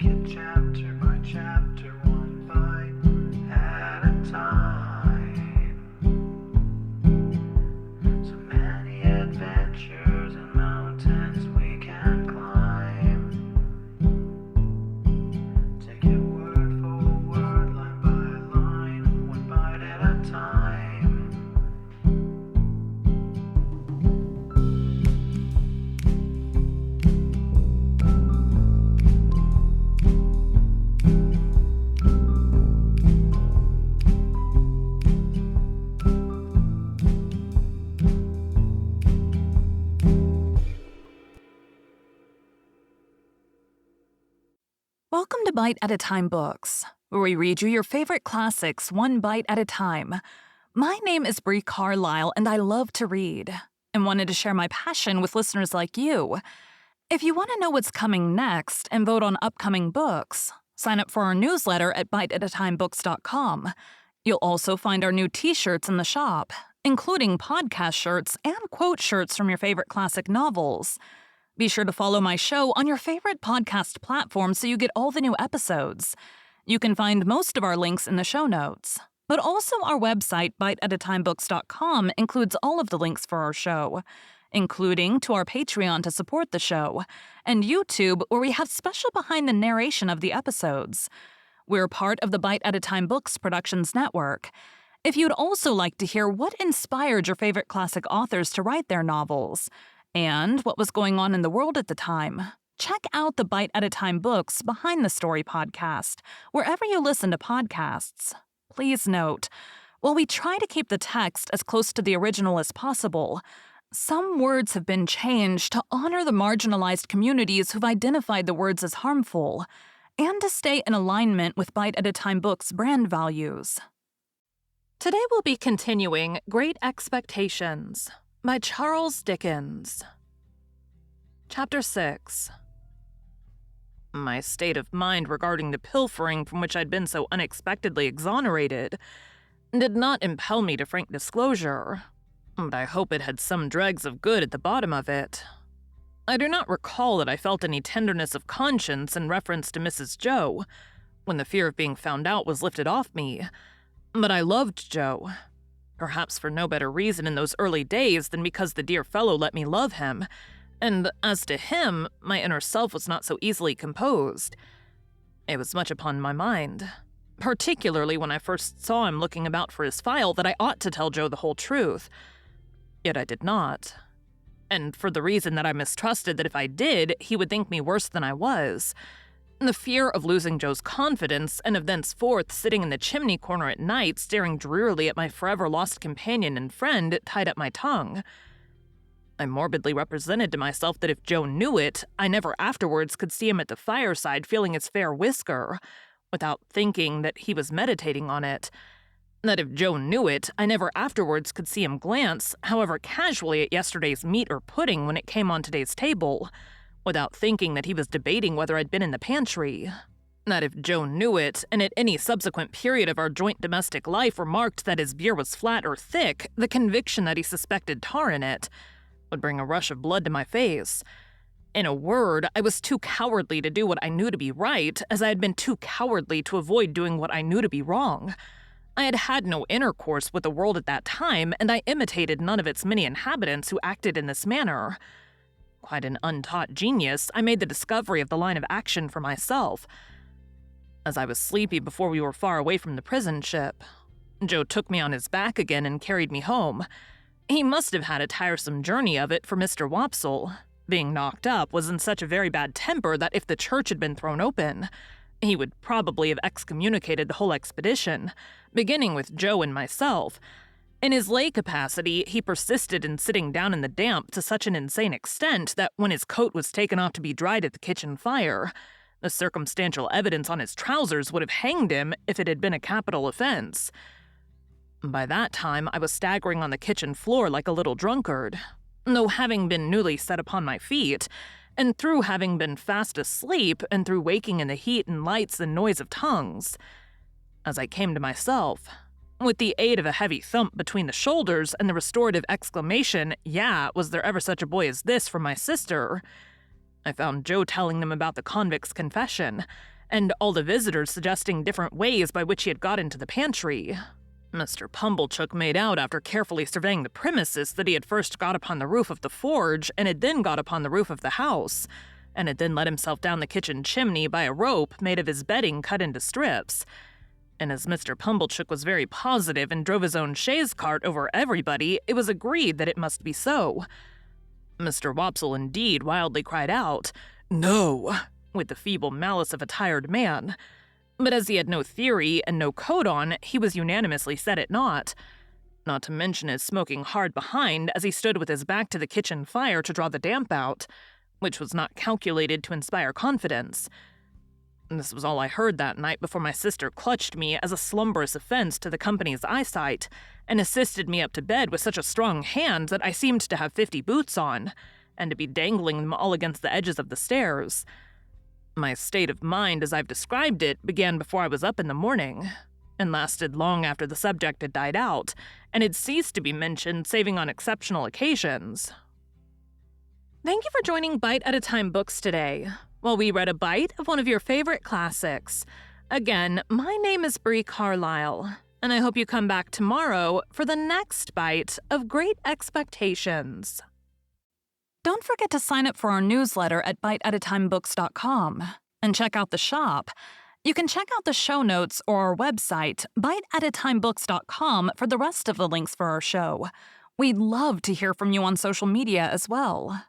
it chapter by chapter, one bite at a time. So many adventures and mountains we can climb. Take it word for word, line by line, one bite at a time. Welcome to Bite at a Time Books, where we read you your favorite classics one bite at a time. My name is Bree Carlile, and I love to read, and wanted to share my passion with listeners like you. If you want to know what's coming next and vote on upcoming books, sign up for our newsletter at biteatatimebooks.com. You'll also find our new t-shirts in the shop, including podcast shirts and quote shirts from your favorite classic novels. Be sure to follow my show on your favorite podcast platform so you get all the new episodes. You can find most of our links in the show notes. But also our website, biteatatimebooks.com, includes all of the links for our show, including to our Patreon to support the show, and YouTube, where we have special behind the narration of the episodes. We're part of the Bite at a Time Books Productions Network. If you'd also like to hear what inspired your favorite classic authors to write their novels, and what was going on in the world at the time, check out the Bite at a Time Books Behind the Story podcast, wherever you listen to podcasts. Please note, while we try to keep the text as close to the original as possible, some words have been changed to honor the marginalized communities who've identified the words as harmful, and to stay in alignment with Bite at a Time Books' brand values. Today we'll be continuing Great Expectations by Charles Dickens. Chapter 6. My state of mind regarding the pilfering from which I'd been so unexpectedly exonerated did not impel me to frank disclosure, but I hope it had some dregs of good at the bottom of it. I do not recall that I felt any tenderness of conscience in reference to Mrs. Joe, when the fear of being found out was lifted off me, but I loved Joe. Perhaps for no better reason in those early days than because the dear fellow let me love him, and as to him, my inner self was not so easily composed. It was much upon my mind, particularly when I first saw him looking about for his file, that I ought to tell Joe the whole truth. Yet I did not, and for the reason that I mistrusted that if I did, he would think me worse than I was. The fear of losing Joe's confidence, and of thenceforth sitting in the chimney corner at night staring drearily at my forever lost companion and friend, tied up my tongue. I morbidly represented to myself that if Joe knew it, I never afterwards could see him at the fireside feeling his fair whisker, without thinking that he was meditating on it. That if Joe knew it, I never afterwards could see him glance, however casually, at yesterday's meat or pudding when it came on today's table, without thinking that he was debating whether I'd been in the pantry. That if Joe knew it, and at any subsequent period of our joint domestic life remarked that his beer was flat or thick, the conviction that he suspected tar in it would bring a rush of blood to my face. In a word, I was too cowardly to do what I knew to be right, as I had been too cowardly to avoid doing what I knew to be wrong. I had had no intercourse with the world at that time, and I imitated none of its many inhabitants who acted in this manner. Quite an untaught genius, I made the discovery of the line of action for myself. As I was sleepy before we were far away from the prison ship, Joe took me on his back again and carried me home. He must have had a tiresome journey of it, for Mr. Wopsle, being knocked up, was in such a very bad temper that if the church had been thrown open, he would probably have excommunicated the whole expedition, beginning with Joe and myself. In his lay capacity, he persisted in sitting down in the damp to such an insane extent that when his coat was taken off to be dried at the kitchen fire, the circumstantial evidence on his trousers would have hanged him if it had been a capital offense. By that time, I was staggering on the kitchen floor like a little drunkard, though having been newly set upon my feet, and through having been fast asleep, and through waking in the heat and lights and noise of tongues. As I came to myself, with the aid of a heavy thump between the shoulders and the restorative exclamation, "Yeah, was there ever such a boy as this," from my sister, I found Joe telling them about the convict's confession, and all the visitors suggesting different ways by which he had got into the pantry. Mr. Pumblechook made out after carefully surveying the premises that he had first got upon the roof of the forge and had then got upon the roof of the house, and had then let himself down the kitchen chimney by a rope made of his bedding cut into strips. And as Mr. Pumblechook was very positive and drove his own chaise cart over everybody, it was agreed that it must be so. Mr. Wopsle indeed wildly cried out, "No!" with the feeble malice of a tired man. But as he had no theory and no coat on, he was unanimously set at naught. Not to mention his smoking hard behind as he stood with his back to the kitchen fire to draw the damp out, which was not calculated to inspire confidence. This was all I heard that night before my sister clutched me as a slumberous offense to the company's eyesight, and assisted me up to bed with such a strong hand that I seemed to have 50 boots on, and to be dangling them all against the edges of the stairs. My state of mind, as I've described it, began before I was up in the morning, and lasted long after the subject had died out, and had ceased to be mentioned saving on exceptional occasions. Thank you for joining Bite at a Time Books today, while we read a bite of one of your favorite classics. Again, my name is Bree Carlile, and I hope you come back tomorrow for the next bite of Great Expectations. Don't forget to sign up for our newsletter at biteatatimebooks.com and check out the shop. You can check out the show notes or our website, biteatatimebooks.com, for the rest of the links for our show. We'd love to hear from you on social media as well.